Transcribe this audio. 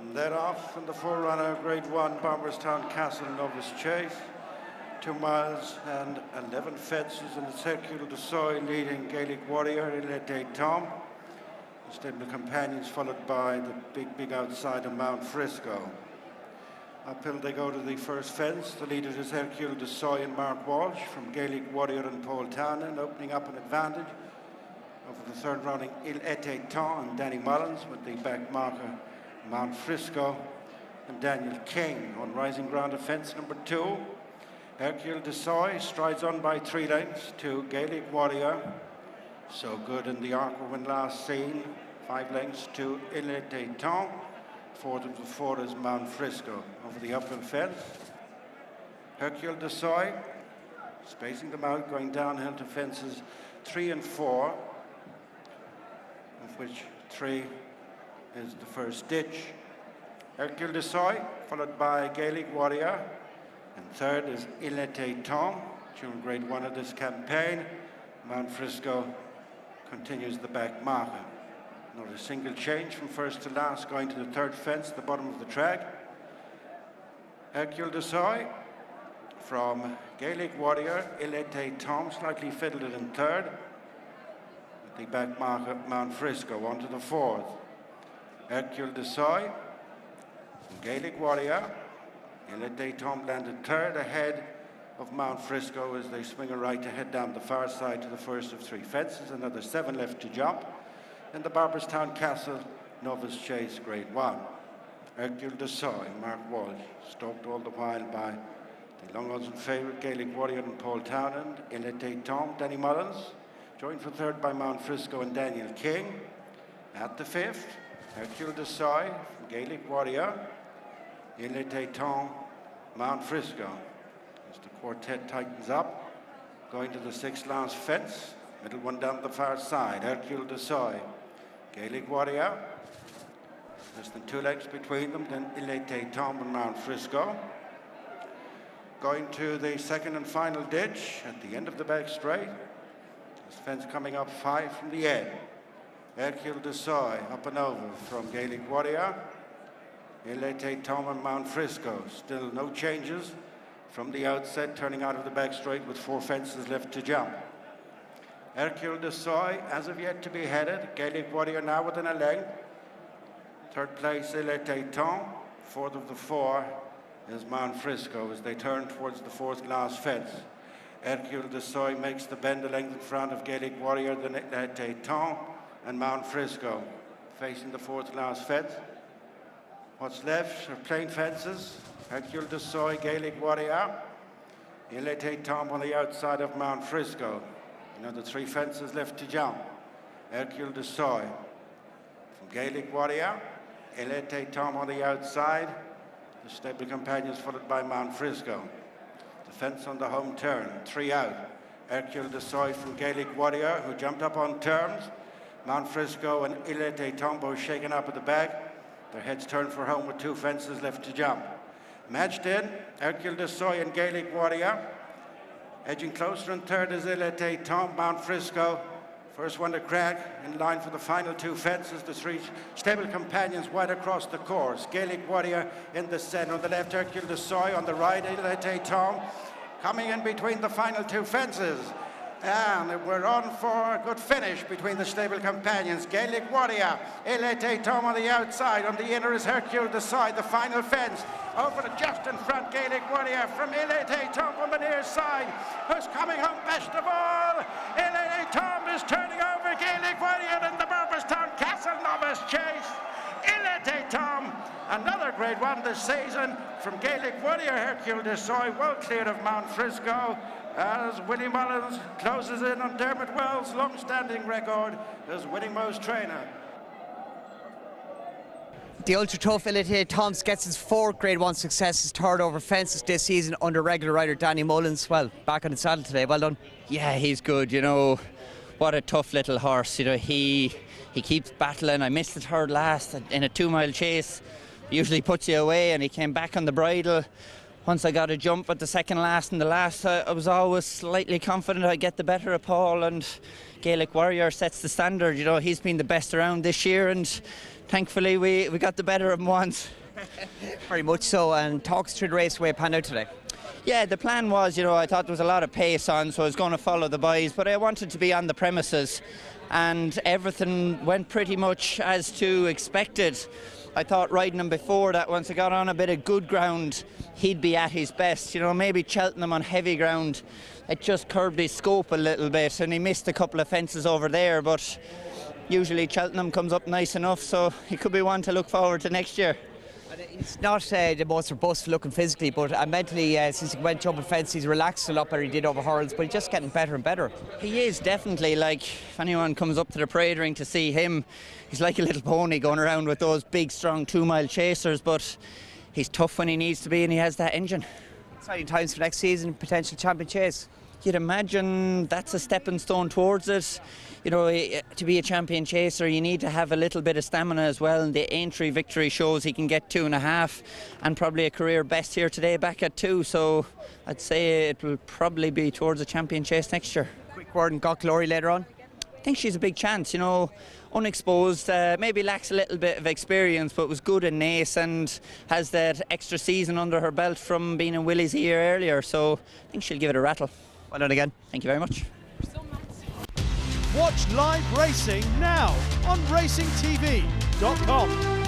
And then off in the forerunner, Grade 1 Barberstown Castle Novice Chase. 2 miles and 11 fences in the Circuit de Soy, leading Gaelic Warrior in Etait Temps. The stable companions followed by the big outside of Mount Frisco. Uphill they go to the first fence. The leader is Circuit de Soy and Mark Walsh from Gaelic Warrior and Paul Townend, opening up an advantage over the third rounding Etait Temps and Danny Mullins, with the back marker Mount Frisco and Daniel King on rising ground of fence number 2. Circuit de Soy strides on by 3 lengths to Gaelic Warrior. So good in the Arkle when last seen. 5 lengths to Etait Temps. Fourth of the 4 is Mount Frisco over the uphill fence. Circuit de Soy spacing them out, going downhill to fences 3 and 4, of which 3 is the first ditch. Circuit de Soy followed by Gaelic Warrior, and third is Etait Temps, during Grade 1 of this campaign. Mount Frisco continues the back marker. Not a single change from first to last, going to the third fence, the bottom of the track. Circuit de Soy from Gaelic Warrior, Etait Temps slightly fiddled it in third. With the back marker, Mount Frisco onto the fourth. Circuit de Soy from Gaelic Warrior, Etait Temps landed third ahead of Mount Frisco as they swing a right to head down the far side to the first of 3 fences. Another 7 left to jump in the Barberstown Castle Novice Chase Grade 1. Circuit de Soy, Mark Walsh, stalked all the while by the long odds and favourite Gaelic Warrior and Paul Townend. Etait Temps, Danny Mullins, joined for third by Mount Frisco and Daniel King. At the 5th, Circuit de Soy from Gaelic Warrior, Etait Temps, Mount Frisco. As the quartet tightens up, going to the 6th last fence, middle one down the far side. Circuit de Soy, Gaelic Warrior, less than 2 legs between them, then Etait Temps and Mount Frisco. Going to the second and final ditch at the end of the back straight. This fence coming up 5 from the end. Circuit de Soy up and over from Gaelic Warrior, Etait Temps and Mount Frisco. Still no changes from the outset, turning out of the back straight with 4 fences left to jump. Circuit de Soy as of yet to be headed. Gaelic Warrior now within a length. Third place Etait Temps. Fourth of the 4 is Mount Frisco as they turn towards the 4th last fence. Circuit de Soy makes the bend a length in front of Gaelic Warrior, then Etait Temps and Mount Frisco facing the 4th last fence. What's left are plain fences. Circuit de Soy, Gaelic Warrior, Etait Temps on the outside of Mount Frisco. Another 3 fences left to jump. Circuit de Soy from Gaelic Warrior, Etait Temps on the outside. The stable companions followed by Mount Frisco. The fence on the home turn, 3 out. Circuit de Soy from Gaelic Warrior, who jumped up on terms. Mount Frisco and Etait Temps both shaken up at the back. Their heads turned for home with 2 fences left to jump. Matched in, Circuit de Soy and Gaelic Warrior. Edging closer in third is Etait Temps, Mount Frisco. First one to crack, in line for the final 2 fences. The 3 stable companions wide across the course. Gaelic Warrior in the centre. On the left, Circuit de Soy. On the right, Etait Temps. Coming in between the final 2 fences. And we're on for a good finish between the stable companions. Gaelic Warrior, Etait Temps on the outside. On the inner is Circuit de Soy, the final fence. Over to just in front, Gaelic Warrior from Etait Temps on the near side. Who's coming home best of all? Etait Temps is turning over Gaelic Warrior in the Barberstown Castle Novice Chase. Etait Temps, another Grade 1 this season from Gaelic Warrior. Circuit de Soy well cleared of Mount Frisco, as Willie Mullins closes in on Dermot Wells' long-standing record as winning most trainer. The ultra-tough Etait Temps gets his 4th Grade 1 success, his 3rd over fences this season under regular rider Danny Mullins. Well, back on the saddle today, well done. Yeah, he's good, you know. What a tough little horse, you know. He keeps battling. I missed the 3rd last in a 2-mile chase. Usually puts you away, and he came back on the bridle. once I got a jump at the second last and the last, I was always slightly confident I'd get the better of Paul, and Gaelic Warrior sets the standard. You know, he's been the best around this year, and thankfully we got the better of him once. Very much so. And talk us through the race way it panned out today. Yeah, the plan was, you know, I thought there was a lot of pace on, so I was going to follow the boys, but I wanted to be on the premises, and everything went pretty much as to expected. I thought riding him before that, once I got on a bit of good ground, he'd be at his best. You know, maybe Cheltenham on heavy ground, it just curbed his scope a little bit, and he missed a couple of fences over there, but usually Cheltenham comes up nice enough, so he could be one to look forward to next year. He's not the most robust looking physically, but mentally, since he went jumping fence, he's relaxed a lot better than he did over hurls, but he's just getting better and better. He is, definitely. Like, if anyone comes up to the parade ring to see him, he's like a little pony going around with those big, strong 2-mile chasers, but he's tough when he needs to be, and he has that engine. Exciting times for next season, potential champion chase. You'd imagine that's a stepping stone towards it. You know, to be a champion chaser, you need to have a little bit of stamina as well, and the Aintree victory shows he can get 2.5, and probably a career best here today back at 2, so I'd say it will probably be towards a champion chase next year. Quick word on Got Glory later on. I think she's a big chance, you know, unexposed, maybe lacks a little bit of experience, but was good in Nace and has that extra season under her belt from being in Willie's a year earlier, so I think she'll give it a rattle. Well done again. Thank you very much. Watch live racing now on racingtv.com.